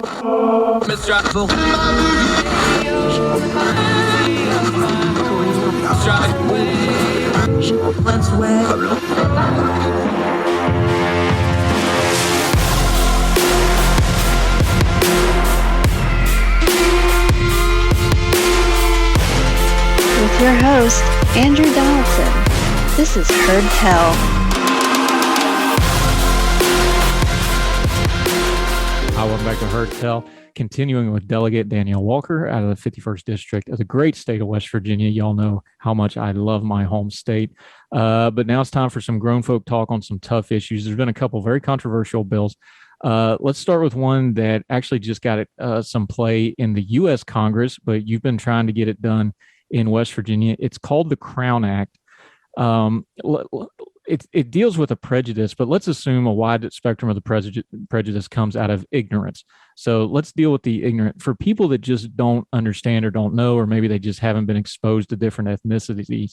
With your host, Andrew Donaldson. This is Heard Tell. Hi, welcome back to Heard Tell. Continuing with Delegate Danielle Walker out of the 51st District of the great state of West Virginia. Y'all know how much I love my home state. But now it's time for some grown folk talk on some tough issues. There's been a couple very controversial bills. Let's start with one that actually just got some play in the U.S. Congress, but you've been trying to get it done in West Virginia. It's called the Crown Act. It deals with a prejudice, but let's assume a wide spectrum of the prejudice comes out of ignorance. So let's deal with the ignorant. For people that just don't understand or don't know, or maybe they just haven't been exposed to different ethnicities,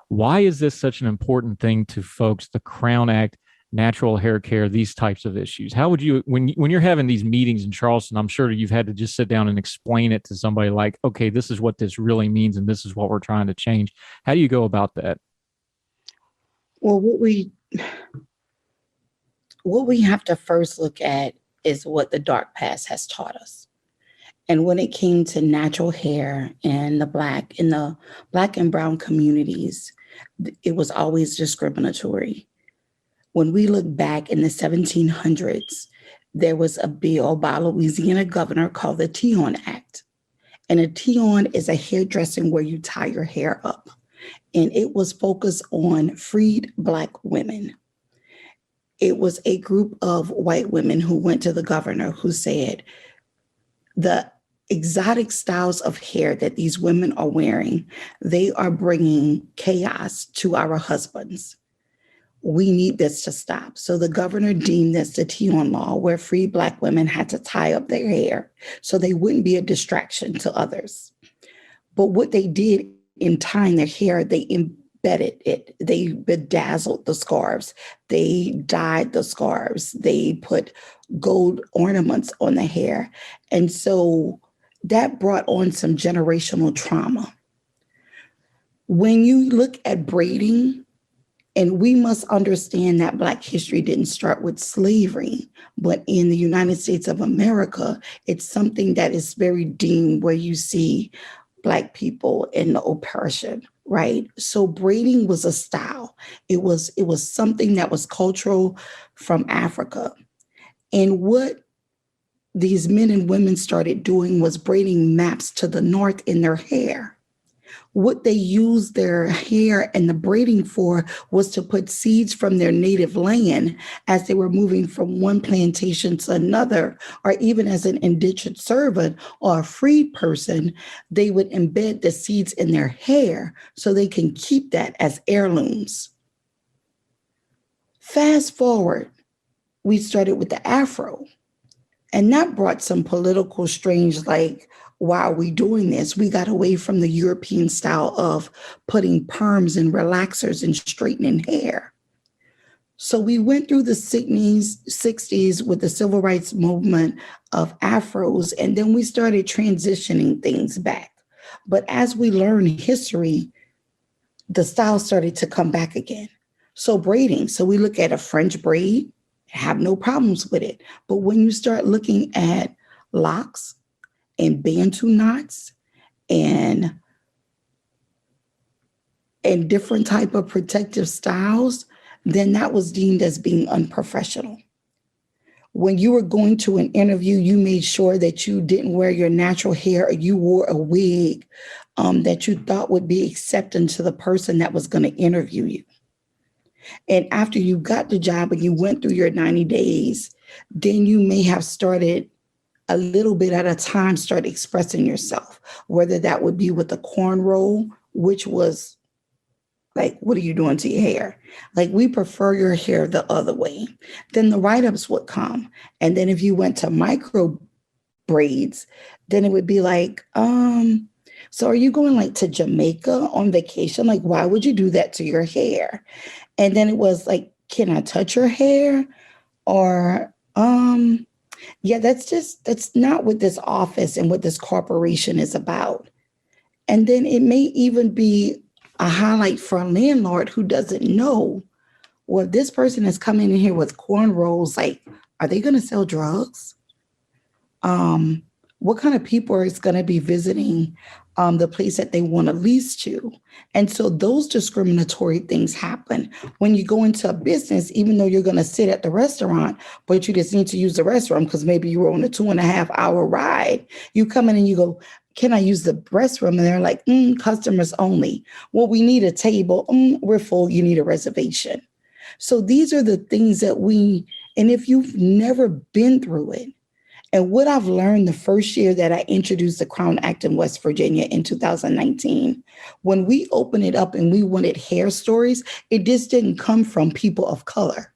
why is this such an important thing to folks, the Crown Act, natural hair care, these types of issues? How would you, when you're having these meetings in Charleston, I'm sure you've had to just sit down and explain it to somebody like, okay, this is what this really means, and this is what we're trying to change. How do you go about that? Well, what we have to first look at is what the dark past has taught us. And when it came to natural hair and the black and brown communities, it was always discriminatory. When we look back in the 1700s, there was a bill by a Louisiana governor called the Teon Act. And a Teon is a hairdressing where you tie your hair up. And it was focused on freed Black women. It was a group of white women who went to the governor who said, the exotic styles of hair that these women are wearing, they are bringing chaos to our husbands. We need this to stop. So the governor deemed this the Teon Law, where free Black women had to tie up their hair so they wouldn't be a distraction to others. But what they did in tying their hair, they embedded it. They bedazzled the scarves. They dyed the scarves. They put gold ornaments on the hair. And so that brought on some generational trauma. When you look at braiding, and we must understand that Black history didn't start with slavery, but in the United States of America, it's something that is very deemed where you see Black people in the oppression, right? So braiding was a style. It was something that was cultural from Africa. And what these men and women started doing was braiding maps to the north in their hair. What they used their hair and the braiding for was to put seeds from their native land as they were moving from one plantation to another, or even as an indentured servant or a freed person, they would embed the seeds in their hair so they can keep that as heirlooms. Fast forward, we started with the Afro, and that brought some political strange, like, why are we doing this? We got away from the European style of putting perms and relaxers and straightening hair. So we went through the 60s with the civil rights movement of Afros, and then we started transitioning things back. But as we learn history, the style started to come back again. So braiding, so we look at a French braid, have no problems with it. But when you start looking at locks, and Bantu knots and different type of protective styles, then that was deemed as being unprofessional. When you were going to an interview, you made sure that you didn't wear your natural hair or you wore a wig that you thought would be accepting to the person that was going to interview you. And after you got the job and you went through your 90 days, then you may have started a little bit at a time, start expressing yourself, whether that would be with the cornrow, which was like, what are you doing to your hair? Like, we prefer your hair the other way. Then the write-ups would come. And then if you went to micro braids, then it would be like, so are you going like to Jamaica on vacation? Like, why would you do that to your hair? And then it was like, can I touch your hair? Or, Yeah, that's not what this office and what this corporation is about. And then it may even be a highlight for a landlord who doesn't know, well, this person is coming in here with cornrows. Like, are they going to sell drugs? What kind of people is going to be visiting the place that they want to lease to? And so those discriminatory things happen when you go into a business, even though you're going to sit at the restaurant, but you just need to use the restroom because maybe you were on a 2.5 hour ride. You come in and you go, can I use the restroom? And they're like, customers only. Well, we need a table. We're full. You need a reservation. So these are the things that and if you've never been through it, and what I've learned the first year that I introduced the Crown Act in West Virginia in 2019, when we opened it up and we wanted hair stories, it just didn't come from people of color.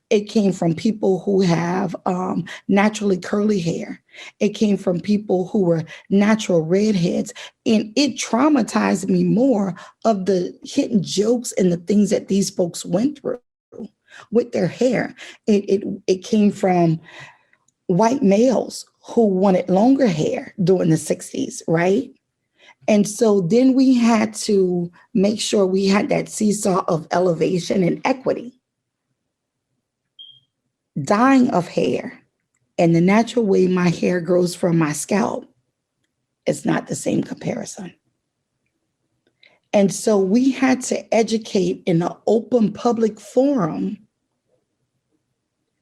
It came from people who have naturally curly hair. It came from people who were natural redheads. And it traumatized me more of the hidden jokes and the things that these folks went through with their hair. It came from white males who wanted longer hair during the 60s, right? And so then we had to make sure we had that seesaw of elevation and equity. Dyeing of hair and the natural way my hair grows from my scalp is not the same comparison. And so we had to educate in an open public forum.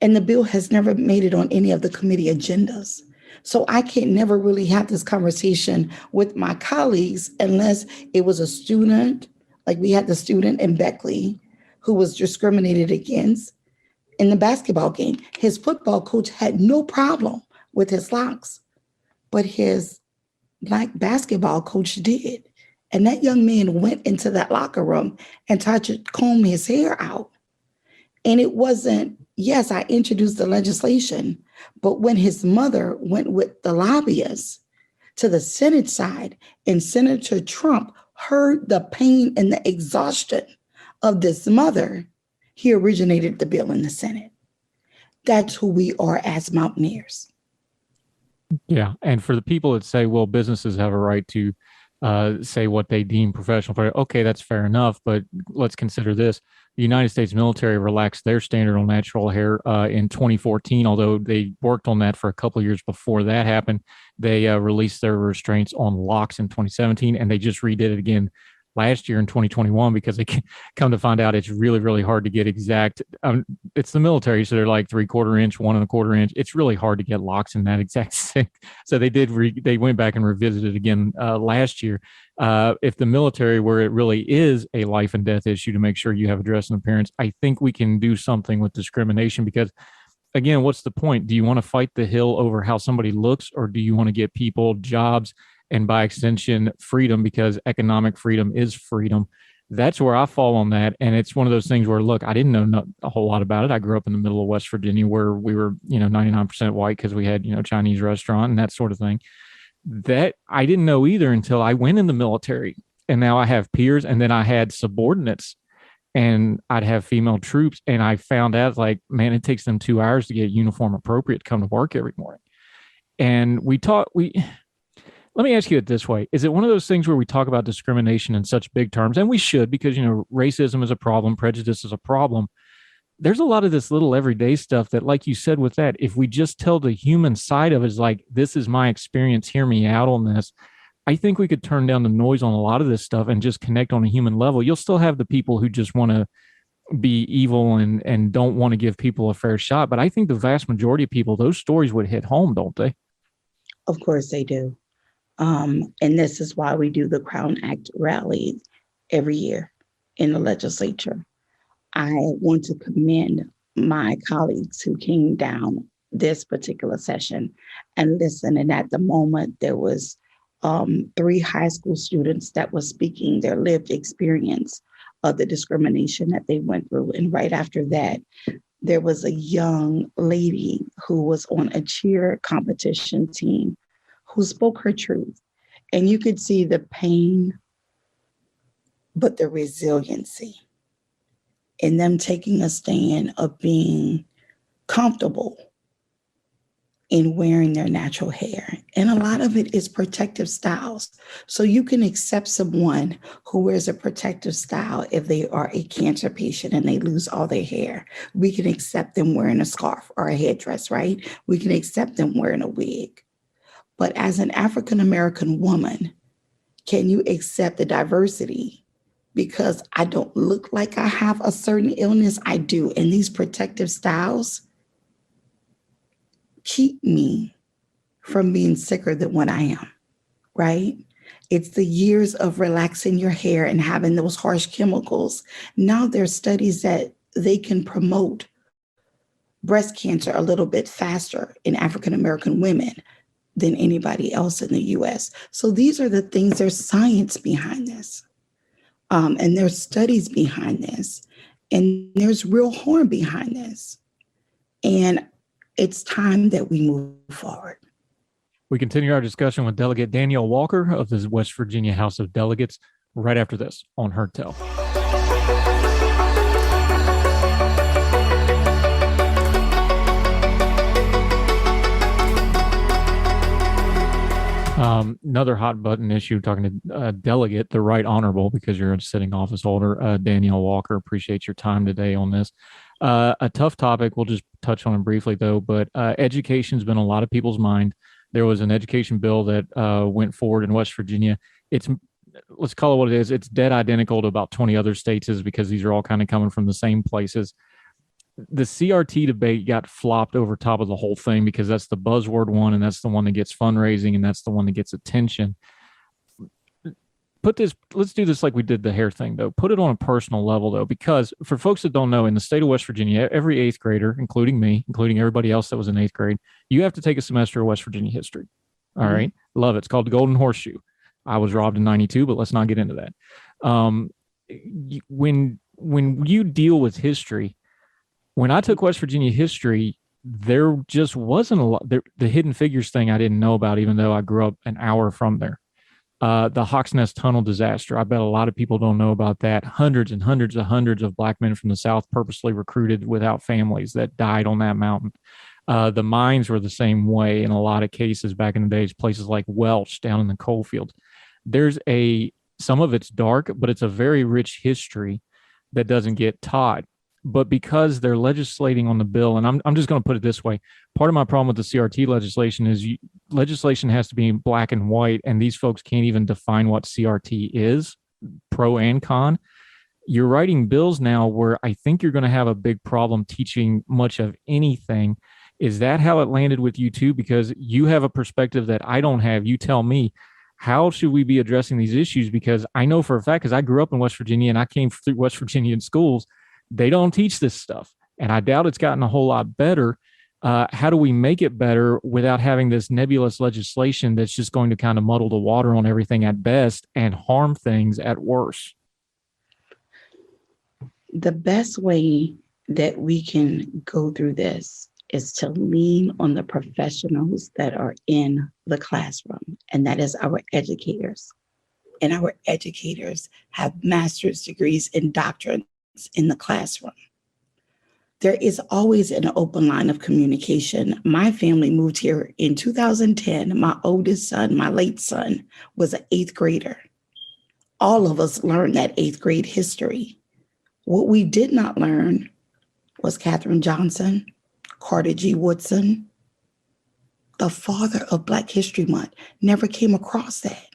And the bill has never made it on any of the committee agendas. So I can't never really have this conversation with my colleagues unless it was a student, like we had the student in Beckley who was discriminated against in the basketball game. His football coach had no problem with his locks, but his Black basketball coach did. And that young man went into that locker room and tried to comb his hair out. And it wasn't, yes, I introduced the legislation, but when his mother went with the lobbyists to the Senate side and Senator Trump heard the pain and the exhaustion of this mother, he originated the bill in the Senate. That's who we are as Mountaineers. Yeah. And for the people that say, well, businesses have a right to say what they deem professional. Okay, that's fair enough. But let's consider this. The United States military relaxed their standard on natural hair in 2014, although they worked on that for a couple of years before that happened. They released their restraints on locks in 2017, and they just redid it again last year in 2021 because they come to find out it's really, really hard to get exact. It's the military, so they're like 3/4 inch, 1 1/4 inch. It's really hard to get locks in that exact sync. So they went back and revisited again last year. If the military, where it really is a life and death issue to make sure you have a dress and appearance, I think we can do something with discrimination because, again, what's the point? Do you want to fight the hill over how somebody looks, or do you want to get people jobs and by extension freedom, because economic freedom is freedom? That's where I fall on that. And it's one of those things where, look, I didn't know a whole lot about it. I grew up in the middle of West Virginia where we were, 99% white because we had, Chinese restaurant and that sort of thing. That I didn't know either until I went in the military. And now I have peers, and then I had subordinates, and I'd have female troops. And I found out, like, man, it takes them 2 hours to get uniform appropriate to come to work every morning. And let me ask you it this way. Is it one of those things where we talk about discrimination in such big terms, and we should, because, racism is a problem, prejudice is a problem. There's a lot of this little everyday stuff that, like you said with that, if we just tell the human side of it, is like, this is my experience, hear me out on this, I think we could turn down the noise on a lot of this stuff and just connect on a human level. You'll still have the people who just want to be evil and don't want to give people a fair shot. But I think the vast majority of people, those stories would hit home, don't they? Of course they do. And this is why we do the Crown Act rally every year in the legislature. I want to commend my colleagues who came down this particular session and listened. And at the moment, there was 3 high school students that were speaking their lived experience of the discrimination that they went through. And right after that, there was a young lady who was on a cheer competition team who spoke her truth. And you could see the pain, but the resiliency in them taking a stand of being comfortable in wearing their natural hair. And a lot of it is protective styles. So you can accept someone who wears a protective style if they are a cancer patient and they lose all their hair. We can accept them wearing a scarf or a headdress, right? We can accept them wearing a wig. But as an African-American woman, can you accept the diversity? Because I don't look like I have a certain illness. I do. And these protective styles keep me from being sicker than what I am, right? It's the years of relaxing your hair and having those harsh chemicals. Now there's studies that they can promote breast cancer a little bit faster in African-American women than anybody else in the US. So these are the things, there's science behind this. And there's studies behind this. And there's real harm behind this. And it's time that we move forward. We continue our discussion with Delegate Danielle Walker of the West Virginia House of Delegates right after this on Heard Tell. Another hot button issue, talking to Delegate, the Right Honorable, because you're a sitting office holder, Danielle Walker. Appreciate your time today on this. A tough topic. We'll just touch on it briefly, though. But education's been on a lot of people's mind. There was an education bill that went forward in West Virginia. Let's call it what it is. It's dead identical to about 20 other states, because these are all kind of coming from the same places. The CRT debate got flopped over top of the whole thing because that's the buzzword one, and that's the one that gets fundraising, and that's the one that gets attention. Let's do this like we did the hair thing, though. Put it on a personal level, though, because for folks that don't know, in the state of West Virginia, every eighth grader, including me, including everybody else that was in eighth grade, you have to take a semester of West Virginia history. All right. Love it. It's called the Golden Horseshoe. I was robbed in 92, but let's not get into that. When you deal with history, when I took West Virginia history, there just wasn't a lot. The Hidden Figures thing I didn't know about, even though I grew up an hour from there. The Hawks Nest Tunnel disaster, I bet a lot of people don't know about that. Hundreds and hundreds of Black men from the South purposely recruited without families that died on that mountain. The mines were the same way in a lot of cases back in the days, places like Welch down in the coal field. Some of it's dark, but it's a very rich history that doesn't get taught. But because they're legislating on the bill, and I'm just going to put it this way, part of my problem with the CRT legislation is legislation has to be black and white, and these folks can't even define what CRT is, pro and con. You're writing bills now where I think you're going to have a big problem teaching much of anything. Is that how it landed with you too? Because you have a perspective that I don't have. You tell me, how should we be addressing these issues? Because I know for a fact, because I grew up in West Virginia and I came through West Virginian schools, they don't teach this stuff. And I doubt it's gotten a whole lot better. How do we make it better without having this nebulous legislation that's just going to kind of muddle the water on everything at best and harm things at worst? The best way that we can go through this is to lean on the professionals that are in the classroom, and that is our educators. And our educators have master's degrees and doctorates in the classroom. There is always an open line of communication. My family moved here in 2010. My oldest son, my late son, was an eighth grader. All of us learned that eighth grade history. What we did not learn was Katherine Johnson, Carter G. Woodson, the father of Black History Month. Never came across that.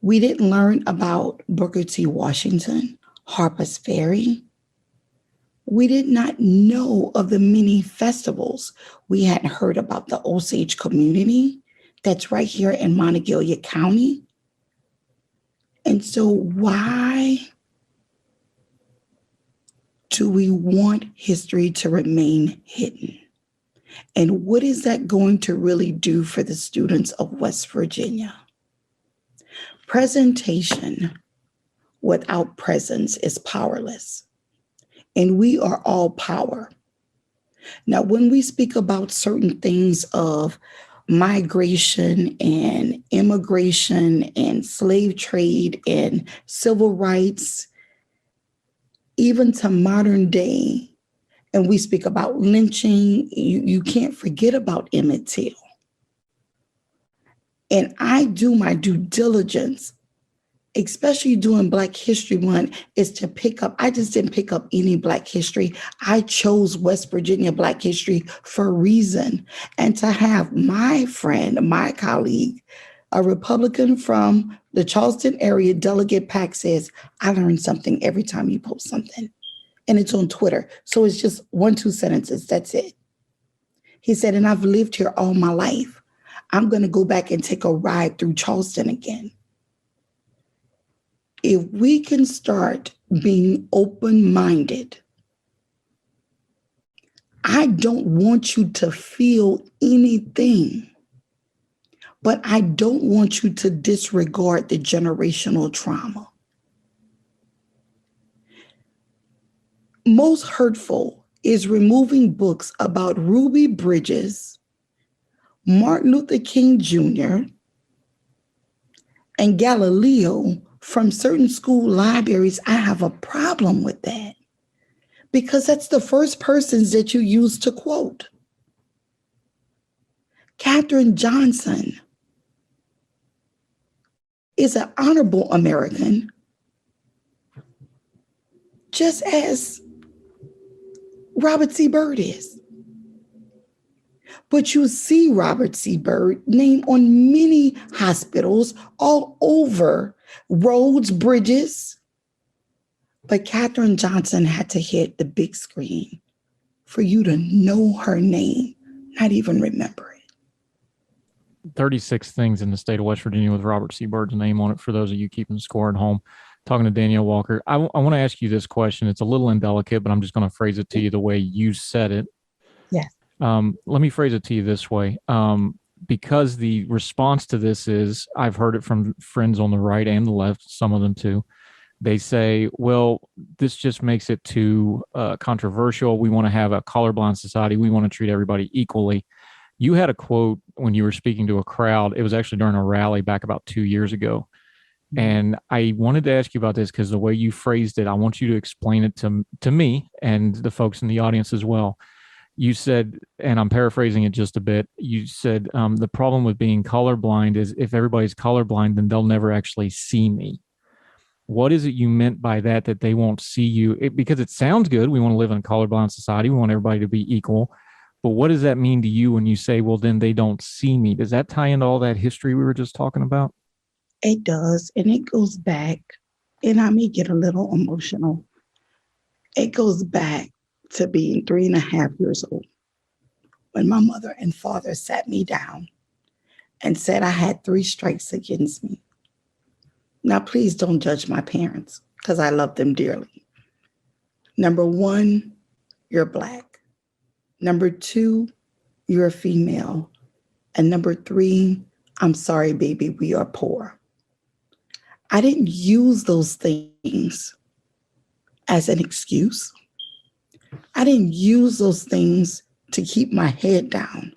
We didn't learn about Booker T. Washington, Harper's Ferry. We did not know of the many festivals. We hadn't heard about the Osage community that's right here in Monongalia County. And so why do we want history to remain hidden? And what is that going to really do for the students of West Virginia? Presentation without presence is powerless. And we are all power. Now, when we speak about certain things of migration and immigration and slave trade and civil rights, even to modern day and we speak about lynching, you can't forget about Emmett Till. And I do my due diligence, especially during Black History Month, is to pick up, I just didn't pick up any Black history. I chose West Virginia Black history for a reason. And to have my friend, my colleague, a Republican from the Charleston area, Delegate Pack, says, I learn something every time you post something. And it's on Twitter. So it's just 1-2 sentences. That's it. He said, and I've lived here all my life. I'm going to go back and take a ride through Charleston again. If we can start being open-minded, I don't want you to feel anything, but I don't want you to disregard the generational trauma. Most hurtful is removing books about Ruby Bridges, Martin Luther King Jr., and Galileo from certain school libraries. I have a problem with that because that's the first persons that you use to quote. Katherine Johnson is an honorable American, just as Robert C. Byrd is. But you see Robert C. Byrd named on many hospitals all over, roads, bridges. But Katherine Johnson had to hit the big screen for you to know her name, not even remember it. 36 things in the state of West Virginia with Robert C. Byrd's name on it for those of you keeping score at home. Talking to Danielle Walker. I want to ask you this question. It's a little indelicate, but I'm just going to phrase it to you the way you said it. Yes. Let me phrase it to you this way. Because the response to this is, I've heard it from friends on the right and the left, some of them too. They say, well, this just makes it too controversial. We want to have a colorblind society. We want to treat everybody equally. You had a quote when you were speaking to a crowd. It was actually during a rally back about 2 years ago. And I wanted to ask you about this because the way you phrased it, I want you to explain it to me and the folks in the audience as well. You said, and I'm paraphrasing it just a bit, you said the problem with being colorblind is if everybody's colorblind, then they'll never actually see me. What is it you meant by that they won't see you? Because it sounds good. We want to live in a colorblind society. We want everybody to be equal. But what does that mean to you when you say, well, then they don't see me? Does that tie into all that history we were just talking about? It does. And it goes back, and I may get a little emotional. It goes back to being 3.5 years old when my mother and father sat me down and said I had 3 strikes against me. Now, please don't judge my parents because I love them dearly. Number 1, you're Black. Number 2, you're a female. And number 3, I'm sorry, baby, we are poor. I didn't use those things as an excuse. I didn't use those things to keep my head down.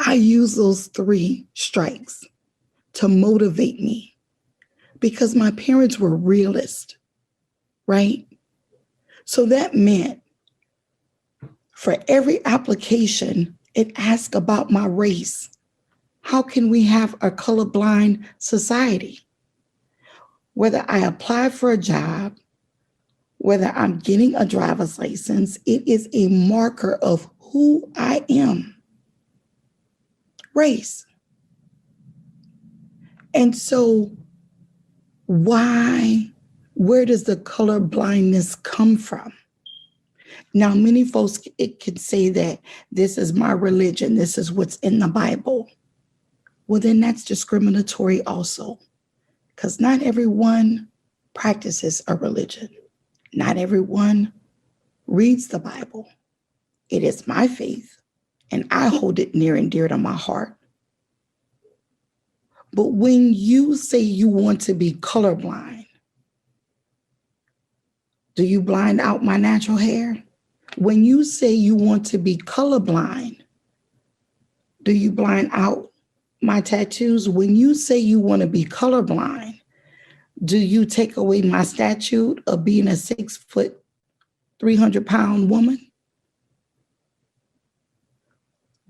I used those 3 strikes to motivate me because my parents were realists, right? So that meant for every application, it asked about my race. How can we have a colorblind society? Whether I apply for a job, whether I'm getting a driver's license, it is a marker of who I am. Race. And so where does the color blindness come from? Now, many folks could say that this is my religion, this is what's in the Bible. Well, then that's discriminatory also, because not everyone practices a religion. Not everyone reads the Bible. It is my faith, and I hold it near and dear to my heart. But when you say you want to be colorblind, do you blind out my natural hair? When you say you want to be colorblind, do you blind out my tattoos? When you say you want to be colorblind, do you take away my statute of being a 6 foot, 300 pound woman?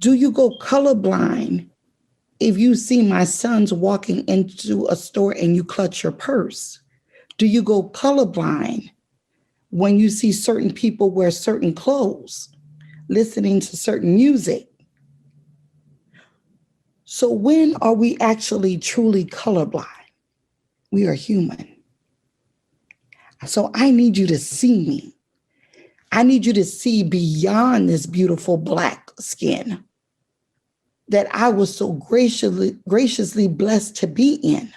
Do you go colorblind if you see my sons walking into a store and you clutch your purse? Do you go colorblind when you see certain people wear certain clothes, listening to certain music? So when are we actually truly colorblind? We are human. So I need you to see me. I need you to see beyond this beautiful Black skin that I was so graciously blessed to be in.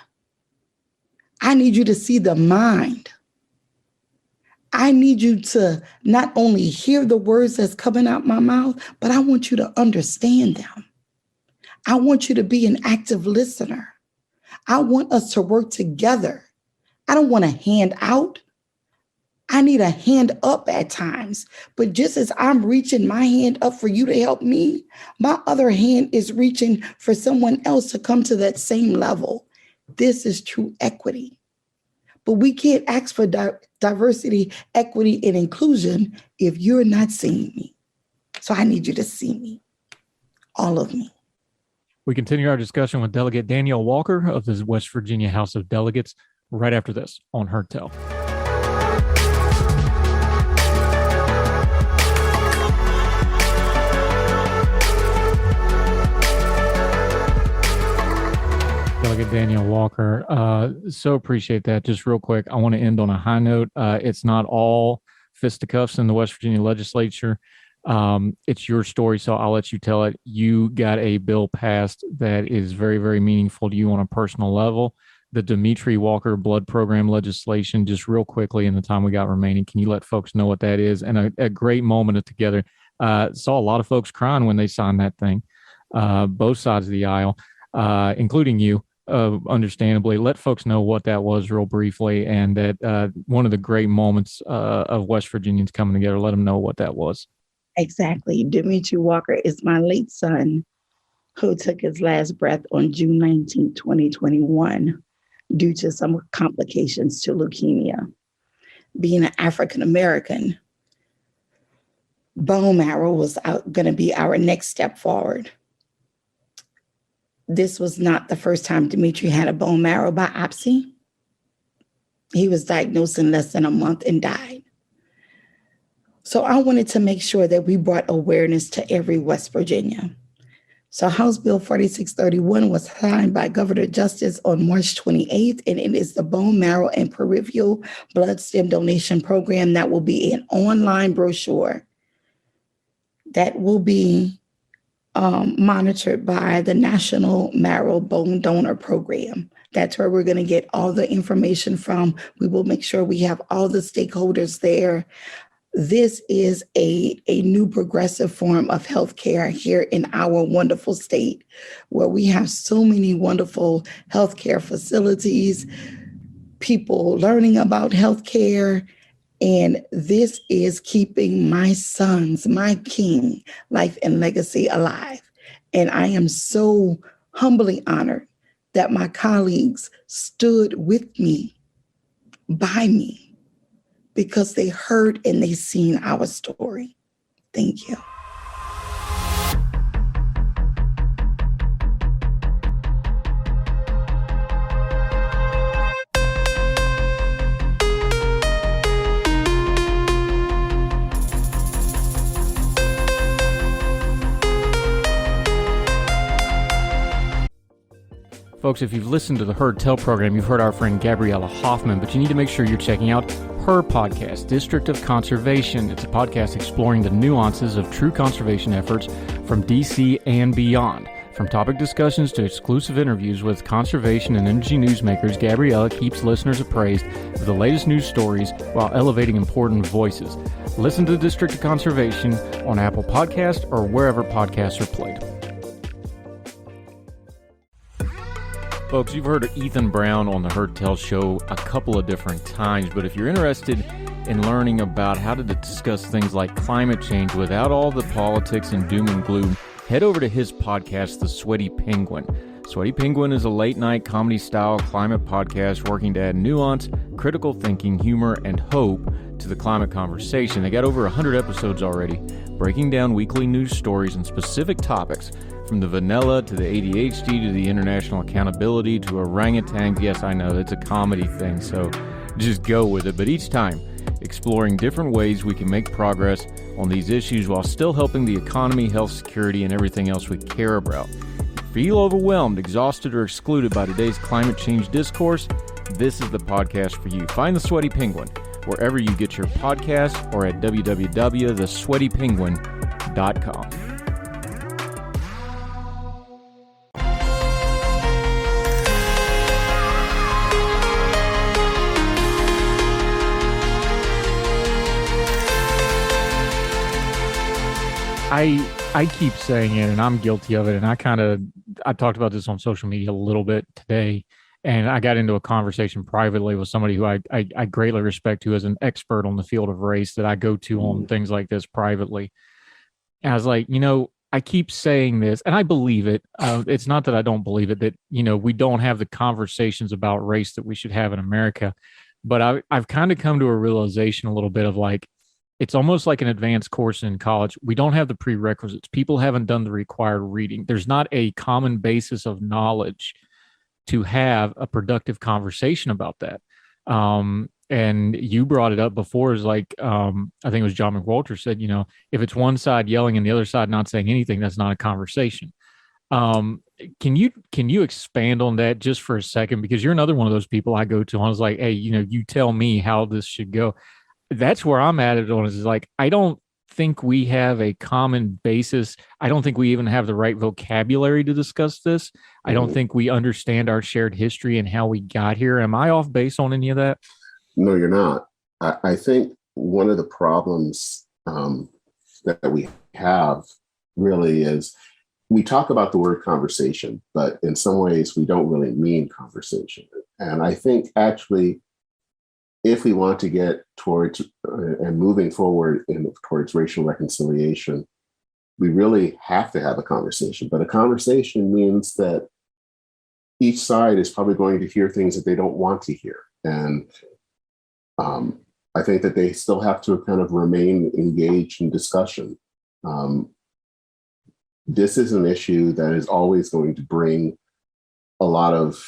I need you to see the mind. I need you to not only hear the words that's coming out my mouth, but I want you to understand them. I want you to be an active listener. I want us to work together. I don't want a hand out. I need a hand up at times. But just as I'm reaching my hand up for you to help me, my other hand is reaching for someone else to come to that same level. This is true equity. But we can't ask for diversity, equity, and inclusion if you're not seeing me. So I need you to see me, all of me. We continue our discussion with Delegate Danielle Walker of the West Virginia House of Delegates right after this on Heard Tell. Delegate Danielle Walker, so appreciate that. Just real quick, I want to end on a high note. It's not all fisticuffs in the West Virginia legislature. It's your story, so I'll let you tell it. You got a bill passed that is very, very meaningful to you on a personal level. The Dimitri Walker blood program legislation, just real quickly in the time we got remaining, can you let folks know what that is? And a great moment together. Saw a lot of folks crying when they signed that thing, both sides of the aisle, including you. Understandably, let folks know what that was real briefly, and that one of the great moments of West Virginians coming together. Let them know what that was. Exactly. Dimitri Walker is my late son who took his last breath on June 19, 2021, due to some complications to leukemia. Being an African-American, bone marrow was going to be our next step forward. This was not the first time Dimitri had a bone marrow biopsy. He was diagnosed in less than a month and died. So I wanted to make sure that we brought awareness to every West Virginia. So House Bill 4631 was signed by Governor Justice on March 28th, and it is the bone marrow and peripheral blood stem donation program that will be an online brochure that will be monitored by the National Marrow Bone Donor Program. That's where we're going to get all the information from. We will make sure we have all the stakeholders there. This is a new progressive form of healthcare here in our wonderful state, where we have so many wonderful healthcare facilities, people learning about healthcare. And this is keeping my sons, my king, life and legacy alive. And I am so humbly honored that my colleagues stood with me, by me, because they heard and they seen our story. Thank you. Folks, if you've listened to the Heard Tell program, you've heard our friend Gabriella Hoffman, but you need to make sure you're checking out her podcast, District of Conservation. It's a podcast exploring the nuances of true conservation efforts from DC and beyond. From topic discussions to exclusive interviews with conservation and energy newsmakers, Gabriella keeps listeners appraised of the latest news stories while elevating important voices. Listen to the District of Conservation on Apple Podcasts or wherever podcasts are played. Folks, you've heard of Ethan Brown on the Heard Tell show a couple of different times, but if you're interested in learning about how to discuss things like climate change without all the politics and doom and gloom, head over to his podcast, The Sweaty Penguin. Sweaty Penguin is a late-night comedy-style climate podcast working to add nuance, critical thinking, humor, and hope to the climate conversation. They got over 100 episodes already, breaking down weekly news stories and specific topics, from the vanilla to the ADHD to the international accountability to orangutans. Yes, I know, it's a comedy thing, so just go with it. But each time, exploring different ways we can make progress on these issues while still helping the economy, health, security, and everything else we care about. Feel overwhelmed, exhausted, or excluded by today's climate change discourse? This is the podcast for you. Find the Sweaty Penguin wherever you get your podcasts or at www.thesweatypenguin.com. I keep saying it, and I'm guilty of it. And I talked about this on social media a little bit today, and I got into a conversation privately with somebody who I greatly respect, who is an expert on the field of race that I go to on things like this privately. And I was like, I keep saying this, and I believe it. It's not that I don't believe it, that, we don't have the conversations about race that we should have in America. But I've kind of come to a realization a little bit of like, it's almost like an advanced course in college. We don't have the prerequisites. People haven't done the required reading. There's not a common basis of knowledge to have a productive conversation about that. And you brought it up before, is like, I think it was John McWalter said, if it's one side yelling and the other side not saying anything, that's not a conversation. Can you expand on that just for a second? Because you're another one of those people I go to. I was like, hey, you tell me how this should go. That's where I'm at it on, is like, I don't think we have a common basis. I don't think we even have the right vocabulary to discuss this. I don't think we understand our shared history and how we got here. Am I off base on any of that? No, you're not. I think one of the problems that we have really is we talk about the word conversation, but in some ways we don't really mean conversation. And I think actually, if we want to get towards and moving forward towards racial reconciliation, we really have to have a conversation. But a conversation means that each side is probably going to hear things that they don't want to hear. And I think that they still have to kind of remain engaged in discussion. This is an issue that is always going to bring a lot of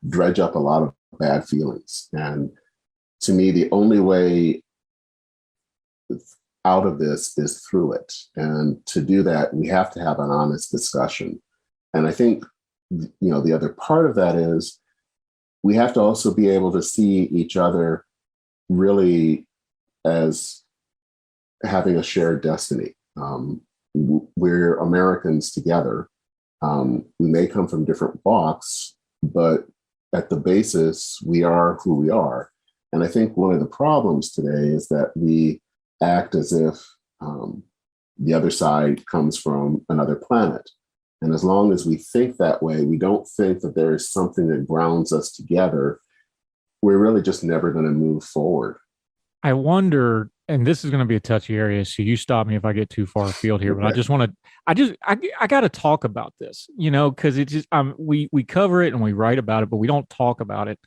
dredge up a lot of bad feelings. And to me, the only way out of this is through it. And to do that, we have to have an honest discussion. And I think, the other part of that is we have to also be able to see each other really as having a shared destiny. We're Americans together. We may come from different walks, but at the basis, we are who we are. And I think one of the problems today is that we act as if the other side comes from another planet. And as long as we think that way, we don't think that there is something that grounds us together, we're really just never going to move forward. I wonder, and this is going to be a touchy area, so you stop me if I get too far afield here, but I just want to, I got to talk about this, because it's just, we cover it and we write about it, but we don't talk about it.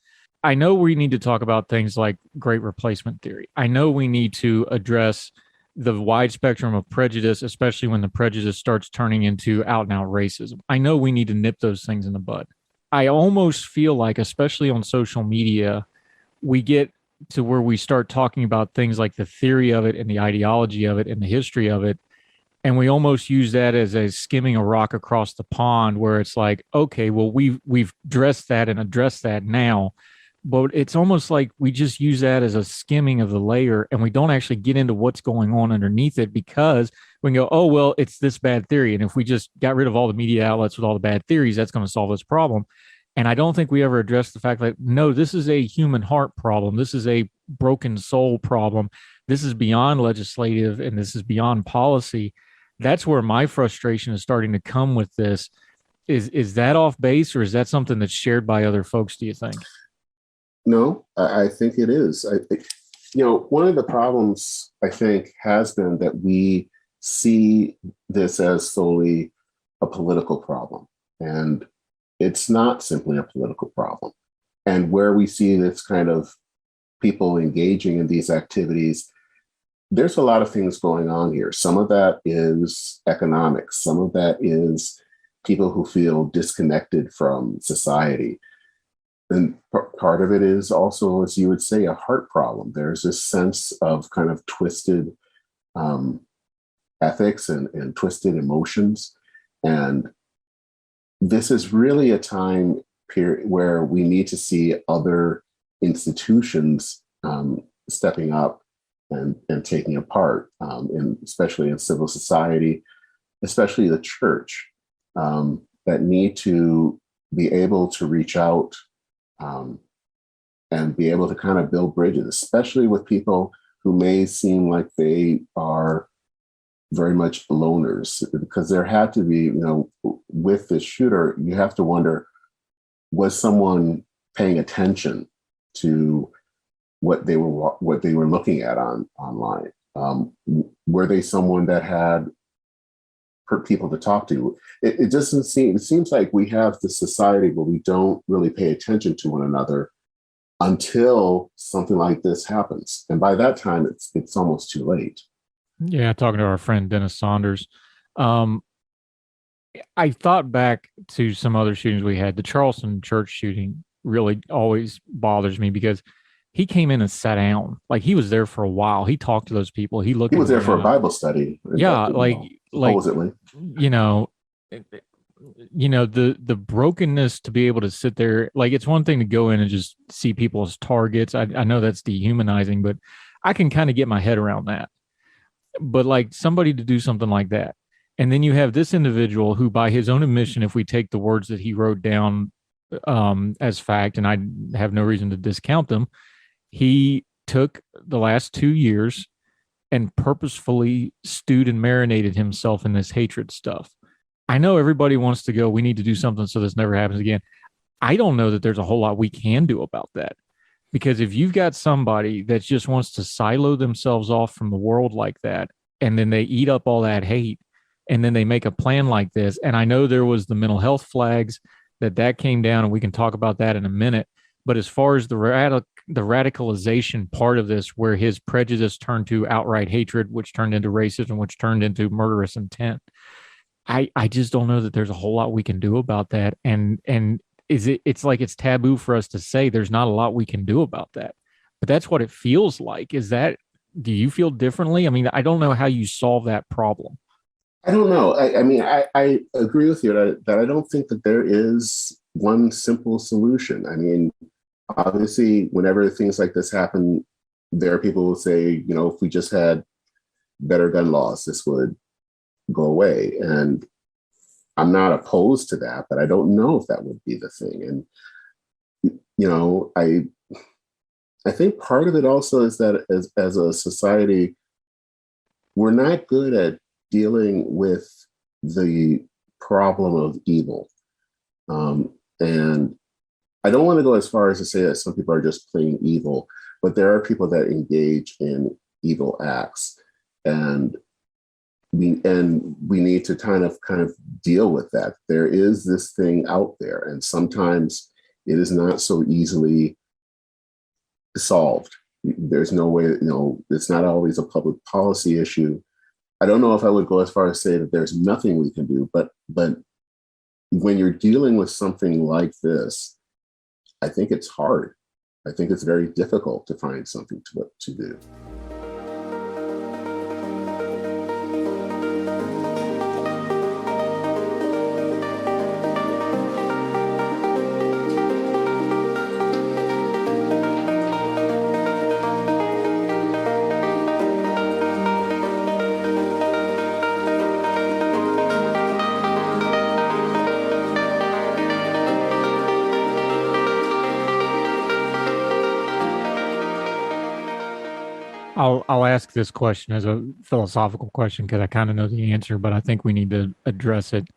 I know we need to talk about things like great replacement theory. I know we need to address the wide spectrum of prejudice, especially when the prejudice starts turning into out and out racism. I know we need to nip those things in the bud. I almost feel like, especially on social media, we get to where we start talking about things like the theory of it and the ideology of it and the history of it. And we almost use that as a skimming a rock across the pond, where it's like, okay, well, we've addressed that and addressed that now. But it's almost like we just use that as a skimming of the layer, and we don't actually get into what's going on underneath it, because we can go, oh, well, it's this bad theory. And if we just got rid of all the media outlets with all the bad theories, that's going to solve this problem. And I don't think we ever address the fact that, no, this is a human heart problem. This is a broken soul problem. This is beyond legislative, and this is beyond policy. That's where my frustration is starting to come with this. Is that off base, or is that something that's shared by other folks, do you think? No, I think it is. One of the problems, I think, has been that we see this as solely a political problem. And it's not simply a political problem. And where we see this kind of people engaging in these activities, there's a lot of things going on here. Some of that is economics. Some of that is people who feel disconnected from society. And part of it is also, as you would say, a heart problem. There's this sense of kind of twisted ethics and twisted emotions. And this is really a time period where we need to see other institutions stepping up and taking a part, especially in civil society, especially the church, that need to be able to reach out and be able to kind of build bridges, especially with people who may seem like they are very much loners, because there had to be, with this shooter, you have to wonder, was someone paying attention to what they were looking at online? Were they someone that had people to talk to? It doesn't seem. It seems like we have this society where we don't really pay attention to one another until something like this happens, and by that time, it's almost too late. Yeah, talking to our friend Dennis Saunders, I thought back to some other shootings we had. The Charleston church shooting really always bothers me because he came in and sat down. Like, he was there for a while. He talked to those people. He looked. He was there for a Bible study. Yeah, supposedly. The brokenness to be able to sit there. Like, it's one thing to go in and just see people as targets. I know that's dehumanizing, but I can kind of get my head around that. But like, somebody to do something like that. And then you have this individual who, by his own admission, if we take the words that he wrote down as fact, and I have no reason to discount them, he took the last 2 years and purposefully stewed and marinated himself in this hatred stuff. I know everybody wants to go, we need to do something so this never happens again. I don't know that there's a whole lot we can do about that. Because if you've got somebody that just wants to silo themselves off from the world like that, and then they eat up all that hate, and then they make a plan like this, and I know there was the mental health flags that came down, and we can talk about that in a minute. But as far as the radicalization part of this, where his prejudice turned to outright hatred, which turned into racism, which turned into murderous intent, I just don't know that there's a whole lot we can do about that. And it's like it's taboo for us to say there's not a lot we can do about that. But that's what it feels like. Do you feel differently? I mean, I don't know how you solve that problem. I don't know. I agree with you that I don't think that there is one simple solution. I mean, obviously, whenever things like this happen, there are people who say, if we just had better gun laws, this would go away. And I'm not opposed to that, but I don't know if that would be the thing. And, I think part of it also is that as a society, we're not good at dealing with the problem of evil. And I don't want to go as far as to say that some people are just plain evil, but there are people that engage in evil acts. And we need to kind of deal with that. There is this thing out there, and sometimes it is not so easily solved. There's no way, it's not always a public policy issue. I don't know if I would go as far as say that there's nothing we can do, but when you're dealing with something like this, I think it's hard. I think it's very difficult to find something to do. I'll ask this question as a philosophical question because I kind of know the answer, but I think we need to address it.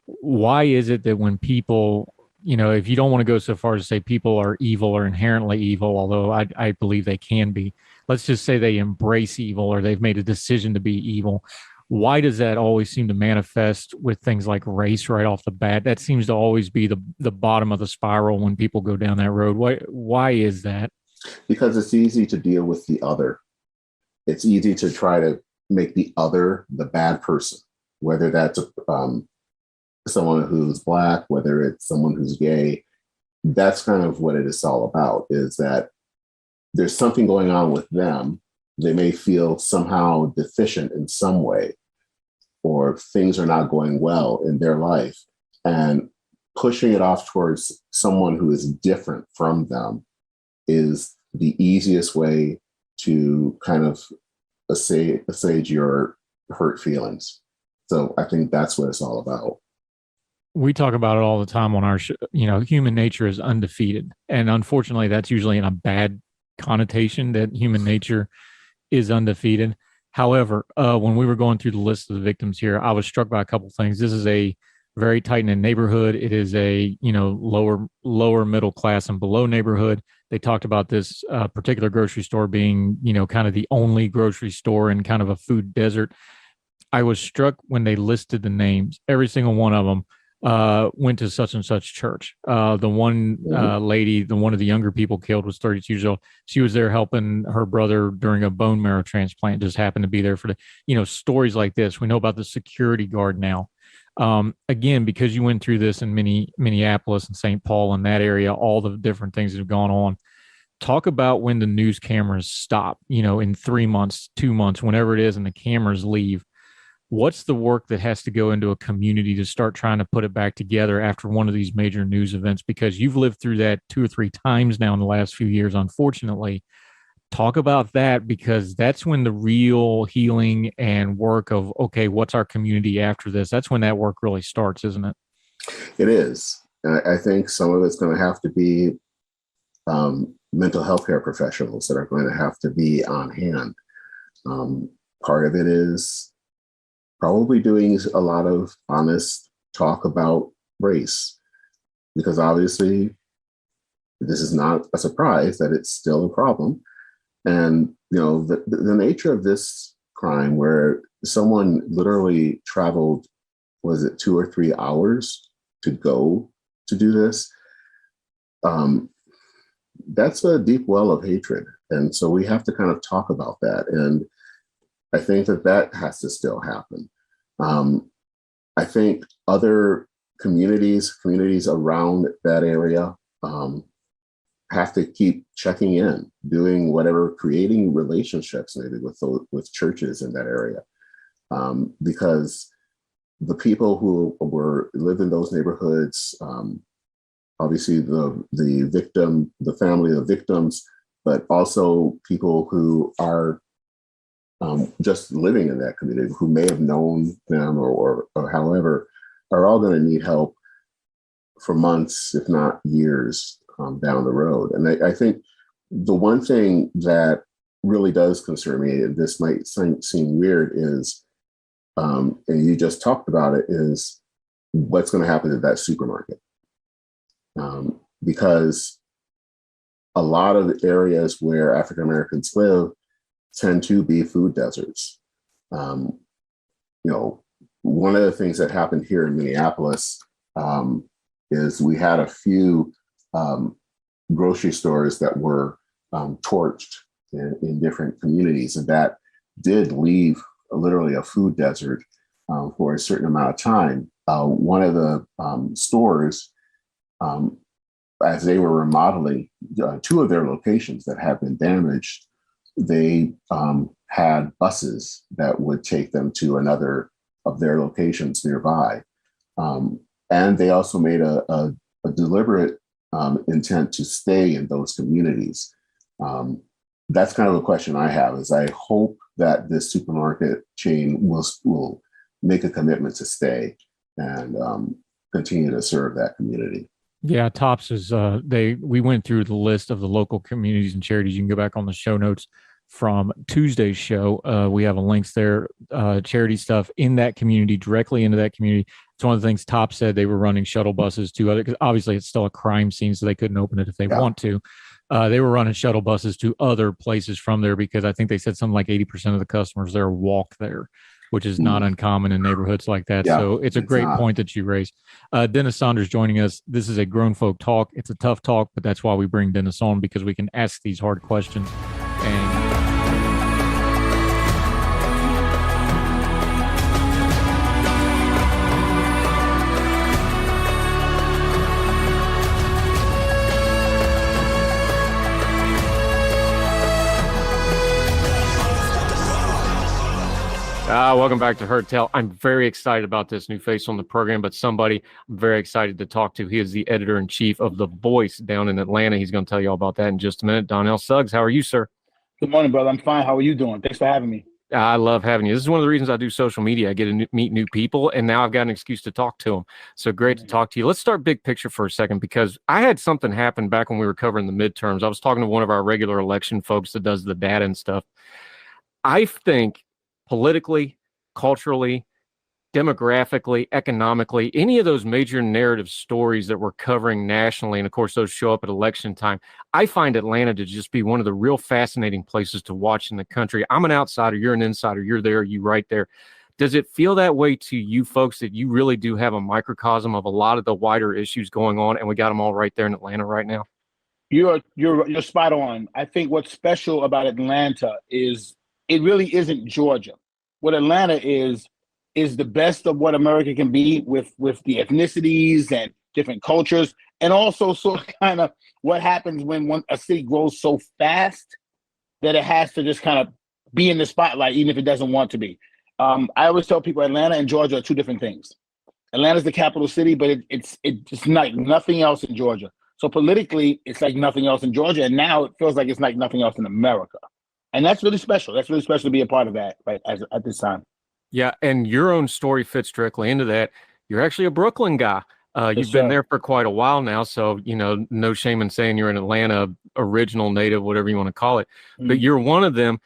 Why is it that when people, if you don't want to go so far as to say people are evil or inherently evil, although I believe they can be, let's just say they embrace evil or they've made a decision to be evil. Why does that always seem to manifest with things like race right off the bat? That seems to always be the bottom of the spiral when people go down that road. Why is that? Because it's easy to deal with the other. It's easy to try to make the other the bad person, whether that's someone who's Black, whether it's someone who's gay. That's kind of what it is all about, is that there's something going on with them. They may feel somehow deficient in some way, or things are not going well in their life. And pushing it off towards someone who is different from them is the easiest way to kind of assuage your hurt feelings. So I think that's what it's all about. We talk about it all the time on our show. Human nature is undefeated. And unfortunately, that's usually in a bad connotation, that human nature is undefeated. However, when we were going through the list of the victims here, I was struck by a couple of things. This is a very tight-knit neighborhood. It is a, lower middle class and below neighborhood. They talked about this particular grocery store being, kind of the only grocery store in kind of a food desert. I was struck when they listed the names. Every single one of them went to such and such church. The one lady, one of the younger people killed, was 32 years old. She was there helping her brother during a bone marrow transplant, just happened to be there for stories like this. We know about the security guard now. Again, because you went through this in Minneapolis and St. Paul and that area, all the different things that have gone on. Talk about when the news cameras stop, in 3 months, 2 months, whenever it is, and the cameras leave. What's the work that has to go into a community to start trying to put it back together after one of these major news events? Because you've lived through that 2 or 3 times now in the last few years, unfortunately. Talk about that, because that's when the real healing and work of, okay, what's our community after this? That's when that work really starts, isn't it? It is. I think some of it's going to have to be mental health care professionals that are going to have to be on hand. Part of it is probably doing a lot of honest talk about race, because obviously this is not a surprise that it's still a problem. And, the nature of this crime, where someone literally traveled, was it 2 or 3 hours to go to do this? That's a deep well of hatred. And so we have to kind of talk about that. And I think that has to still happen. I think other communities around that area have to keep checking in, doing whatever, creating relationships maybe with churches in that area, because the people who live in those neighborhoods, obviously the victim, the family of victims, but also people who are just living in that community, who may have known them or however, are all going to need help for months, if not years, down the road. And I think the one thing that really does concern me, and this might seem weird, is, and you just talked about it, is what's going to happen to that supermarket. Because a lot of the areas where African Americans live tend to be food deserts. One of the things that happened here in Minneapolis is we had a few grocery stores that were torched in different communities, and that did leave literally a food desert for a certain amount of time. One of the stores, as they were remodeling 2 of their locations that had been damaged, they had buses that would take them to another of their locations nearby. And they also made a deliberate intent to stay in those communities. That's kind of a question I have, is I hope that this supermarket chain will make a commitment to stay and continue to serve that community. Yeah, TOPS is we went through the list of the local communities and charities. You can go back on the show notes from Tuesday's show. We have links there, charity stuff in that community, directly into that community. It's one of the things TOPS said. They were running shuttle buses to other, because obviously it's still a crime scene, so they couldn't open it if they want to. They were running shuttle buses to other places from there, because I think they said something like 80% of the customers there walk there. which is not uncommon in neighborhoods like that. Yeah, So it's a great point that you raised. Dennis Saunders joining us. This is a grown folk talk. It's a tough talk, but that's why we bring Dennis on, because we can ask these hard questions. And welcome back to Heard Tell. I'm very excited about this new face on the program, but somebody I'm very excited to talk to. He is the editor-in-chief of The Voice down in Atlanta. He's going to tell you all about that in just a minute. Donnell Suggs, how are you, sir? Good morning, brother. I'm fine. How are you doing? Thanks for having me. I love having you. This is one of the reasons I do social media. I get to meet new people, and now I've got an excuse to talk to them. So great to talk to you. Let's start big picture for a second, because I had something happen back when we were covering the midterms. I was talking to one of our regular election folks that does the data and stuff. I think politically, culturally, demographically, economically, any of those major narrative stories that we're covering nationally, and of course those show up at election time, I find Atlanta to just be one of the real fascinating places to watch in the country. I'm an outsider, you're an insider, you're there, you right there. Does it feel that way to you folks, that you really do have a microcosm of a lot of the wider issues going on, and we got them all right there in Atlanta right now? You're spot on. I think what's special about Atlanta is it really isn't Georgia. What Atlanta is the best of what America can be, with the ethnicities and different cultures, and also sort of kind of what happens when a city grows so fast that it has to just kind of be in the spotlight, even if it doesn't want to be. I always tell people Atlanta and Georgia are two different things. Atlanta's the capital city, but it's like nothing else in Georgia. So politically, it's like nothing else in Georgia, and now it feels like it's like nothing else in America. And that's really special. That's really special to be a part of that right at this time. Yeah, and your own story fits directly into that. You're actually a Brooklyn guy. You've been there for quite a while now, so no shame in saying you're an Atlanta original, native, whatever you want to call it. Mm-hmm. But you're one of them.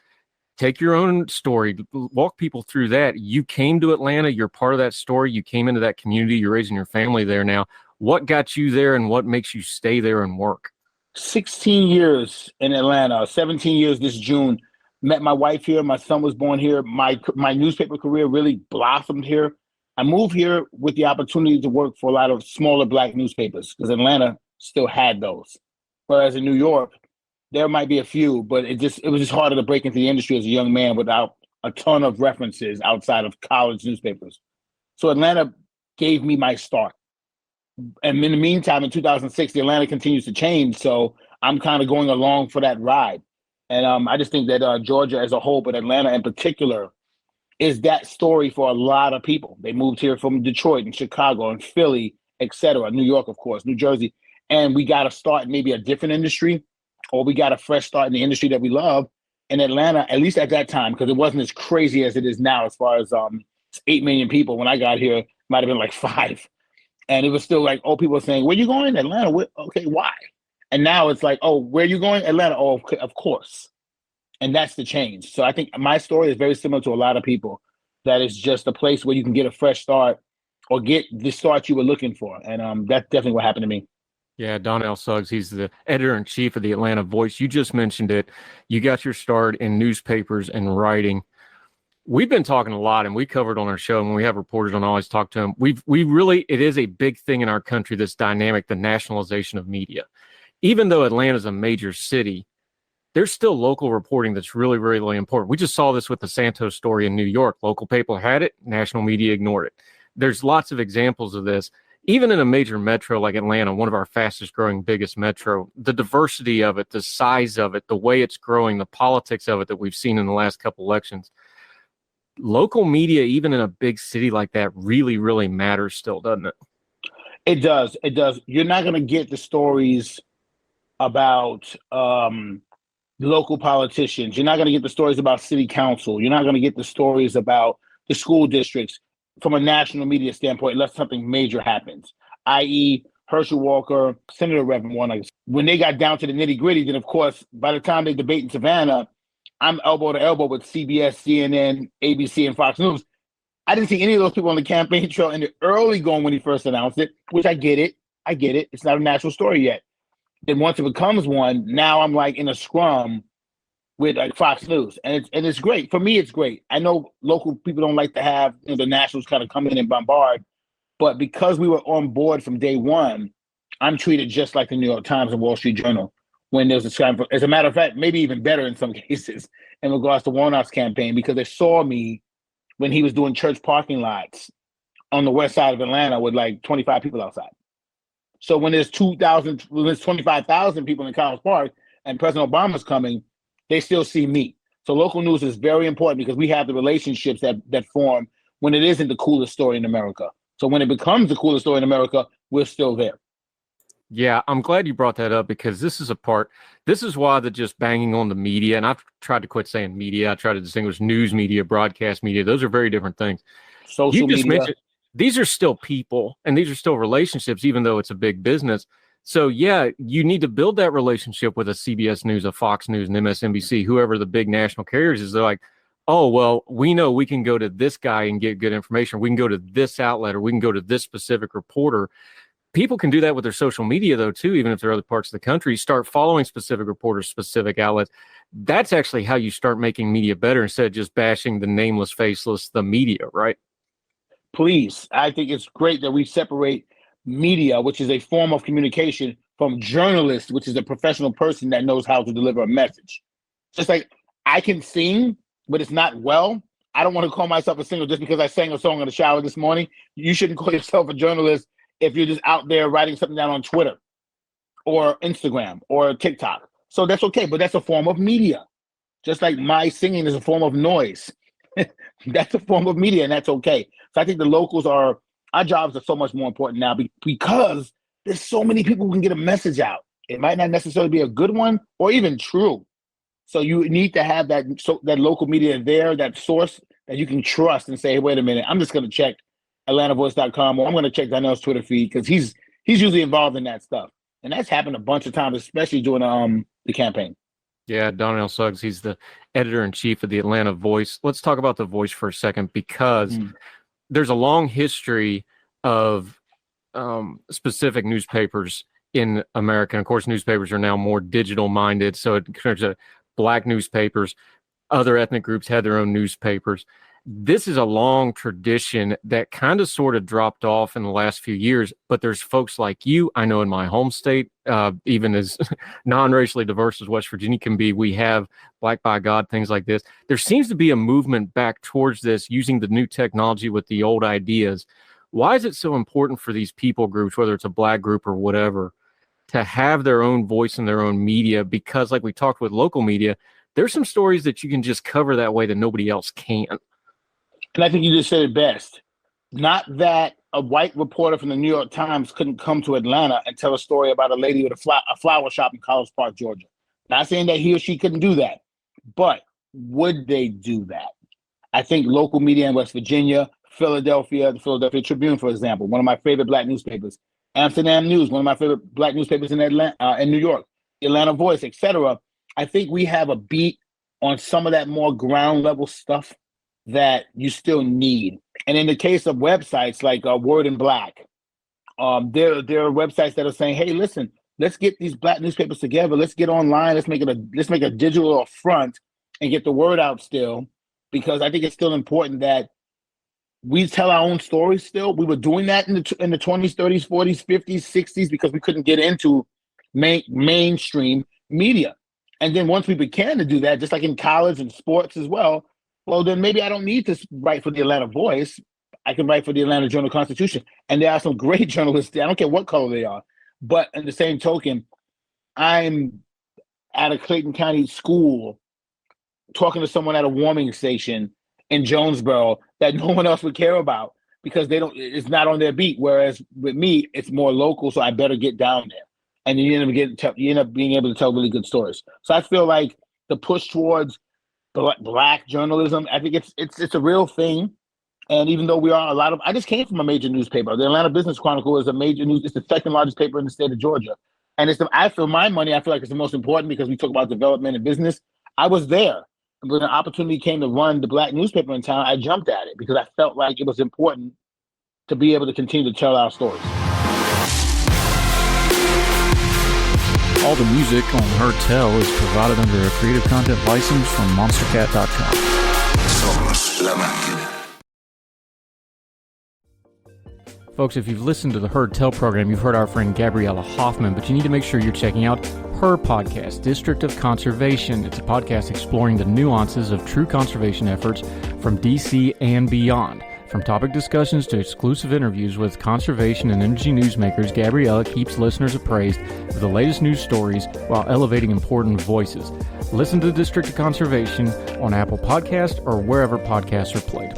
Take your own story, walk people through that. You came to Atlanta. You're part of that story. You came into that community. You're raising your family there now. What got you there, and what makes you stay there and work? 16 years in Atlanta, 17 years this June. Met my wife here. My son was born here. My newspaper career really blossomed here. I moved here with the opportunity to work for a lot of smaller Black newspapers, because Atlanta still had those. Whereas in New York, there might be a few, but it was just harder to break into the industry as a young man without a ton of references outside of college newspapers. So Atlanta gave me my start. And in the meantime, in 2006, the Atlanta continues to change. So I'm kind of going along for that ride. And I just think that Georgia as a whole, but Atlanta in particular, is that story for a lot of people. They moved here from Detroit and Chicago and Philly, et cetera, New York, of course, New Jersey. And we got to start in maybe a different industry, or we got a fresh start in the industry that we love. In Atlanta, at least at that time, because it wasn't as crazy as it is now, as far as 8 million people. When I got here, it might have been like 5. And it was still like, oh, people were saying, where you going? Atlanta? Okay, why? And now it's like, oh, where are you going? Atlanta. Oh, of course. And that's the change. So I think my story is very similar to a lot of people, that is just a place where you can get a fresh start, or get the start you were looking for. And that's definitely what happened to me. Yeah, Donnell Suggs, he's the editor-in-chief of the Atlanta Voice. You just mentioned it. You got your start in newspapers and writing. We've been talking a lot, and we covered on our show, and when we have reporters on, I always talk to them. It is a big thing in our country, this dynamic, the nationalization of media. Even though Atlanta is a major city, there's still local reporting that's really, really important. We just saw this with the Santos story in New York. Local paper had it, national media ignored it. There's lots of examples of this. Even in a major metro like Atlanta, one of our fastest growing, biggest metro, the diversity of it, the size of it, the way it's growing, the politics of it that we've seen in the last couple elections. Local media, even in a big city like that, really, really matters still, doesn't it? It does. It does. You're not going to get the stories about local politicians. You're not going to get the stories about city council. You're not going to get the stories about the school districts from a national media standpoint, unless something major happens, i.e. Herschel Walker, Senator Reverend Warner. When they got down to the nitty gritty, then of course, by the time they debate in Savannah, I'm elbow to elbow with CBS, CNN, ABC, and Fox News. I didn't see any of those people on the campaign trail in the early going when he first announced it, which I get it. It's not a national story yet. Then once it becomes one, now I'm like in a scrum with like Fox News, and it's great. For me, it's great. I know local people don't like to have the nationals kind of come in and bombard, but because we were on board from day one, I'm treated just like the New York Times and Wall Street Journal when there's a scramble. As a matter of fact, maybe even better in some cases in regards to Warnock's campaign, because they saw me when he was doing church parking lots on the west side of Atlanta with like 25 people outside. So when there's 25,000 people in College Park and President Obama's coming, they still see me. So local news is very important because we have the relationships that form when it isn't the coolest story in America. So when it becomes the coolest story in America, we're still there. Yeah, I'm glad you brought that up because this is why the just banging on the media, and I've tried to quit saying media. I try to distinguish news media, broadcast media. Those are very different things. Social media. These are still people and these are still relationships, even though it's a big business. So yeah, you need to build that relationship with a CBS News, a Fox News, and MSNBC, whoever the big national carriers is. They're like, oh, well, we know we can go to this guy and get good information. We can go to this outlet or we can go to this specific reporter. People can do that with their social media, though, too, even if they're other parts of the country. Start following specific reporters, specific outlets. That's actually how you start making media better instead of just bashing the nameless, faceless, the media, right? Please. I think it's great that we separate media, which is a form of communication, from journalist, which is a professional person that knows how to deliver a message. Just like I can sing, but it's not well. I don't want to call myself a singer just because I sang a song in the shower this morning. You shouldn't call yourself a journalist if you're just out there writing something down on Twitter or Instagram or TikTok. So that's okay, but that's a form of media. Just like my singing is a form of noise. That's a form of media, and that's okay. So I think the locals our jobs are so much more important now because there's so many people who can get a message out. It might not necessarily be a good one or even true. So you need to have that local media there, that source that you can trust and say, hey, wait a minute, I'm just going to check AtlantaVoice.com or I'm going to check Donnell's Twitter feed because he's usually involved in that stuff. And that's happened a bunch of times, especially during the campaign. Yeah, Donnell Suggs, he's the editor-in-chief of the Atlanta Voice. Let's talk about the Voice for a second because there's a long history of specific newspapers in America. And of course, newspapers are now more digital-minded, so it turns out Black newspapers, other ethnic groups had their own newspapers. This is a long tradition that kind of sort of dropped off in the last few years, but there's folks like you. I know in my home state, even as non-racially diverse as West Virginia can be, we have Black by God, things like this. There seems to be a movement back towards this, using the new technology with the old ideas. Why is it so important for these people groups, whether it's a Black group or whatever, to have their own voice in their own media? Because like we talked with local media, there's some stories that you can just cover that way that nobody else can. And I think you just said it best. Not that a white reporter from the New York Times couldn't come to Atlanta and tell a story about a lady with a flower shop in College Park, Georgia. Not saying that he or she couldn't do that, but would they do that? I think local media in West Virginia, Philadelphia, the Philadelphia Tribune, for example, one of my favorite Black newspapers, Amsterdam News, one of my favorite Black newspapers in Atlanta, in New York, the Atlanta Voice, etc. I think we have a beat on some of that more ground level stuff that you still need. And in the case of websites like Word in Black, there are websites that are saying, hey, listen, let's get these Black newspapers together. Let's get online. Let's make a digital front and get the word out still, because I think it's still important that we tell our own stories still. We were doing that in the 20s, 30s, 40s, 50s, 60s, because we couldn't get into mainstream media. And then once we began to do that, just like in college and sports as well, well, then maybe I don't need to write for the Atlanta Voice. I can write for the Atlanta Journal-Constitution. And there are some great journalists there. I don't care what color they are. But in the same token, I'm at a Clayton County school talking to someone at a warming station in Jonesboro that no one else would care about because it's not on their beat. Whereas with me, it's more local, so I better get down there. And you end up being able to tell really good stories. So I feel like the push towards Black journalism, I think it's a real thing. And even though I just came from a major newspaper. The Atlanta Business Chronicle is a major news. It's the second largest paper in the state of Georgia. And I feel like it's the most important because we talk about development and business. I was there. And when an opportunity came to run the Black newspaper in town, I jumped at it because I felt like it was important to be able to continue to tell our stories. All the music on Heard Tell is provided under a Creative Content license from monstercat.com. Somos la máquina. Folks, if you've listened to the Heard Tell program, you've heard our friend Gabriella Hoffman, but you need to make sure you're checking out her podcast, District of Conservation. It's a podcast exploring the nuances of true conservation efforts from DC and beyond. From topic discussions to exclusive interviews with conservation and energy newsmakers, Gabriella keeps listeners appraised of the latest news stories while elevating important voices. Listen to the District of Conservation on Apple Podcasts or wherever podcasts are played.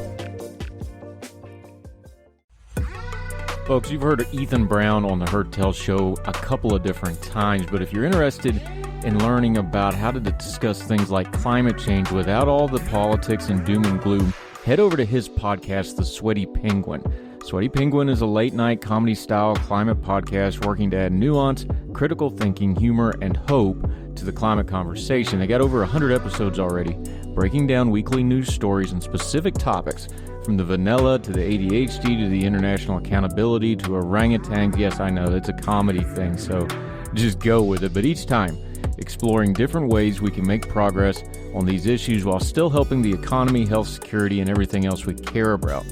Folks, you've heard Ethan Brown on the Heard Tell show a couple of different times, but if you're interested in learning about how to discuss things like climate change without all the politics and doom and gloom, head over to his podcast, The Sweaty Penguin. Sweaty Penguin is a late-night comedy-style climate podcast working to add nuance, critical thinking, humor, and hope to the climate conversation. They got over 100 episodes already, breaking down weekly news stories and specific topics, from the vanilla to the ADHD to the international accountability to orangutans. Yes, I know, it's a comedy thing, so just go with it. But each time, exploring different ways we can make progress on these issues while still helping the economy, health, security, and everything else we care about.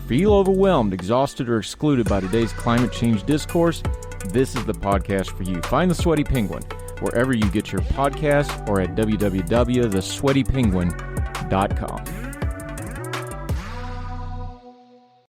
Feel overwhelmed, exhausted, or excluded by today's climate change discourse? This is the podcast for you. Find The Sweaty Penguin wherever you get your podcasts or at www.thesweatypenguin.com.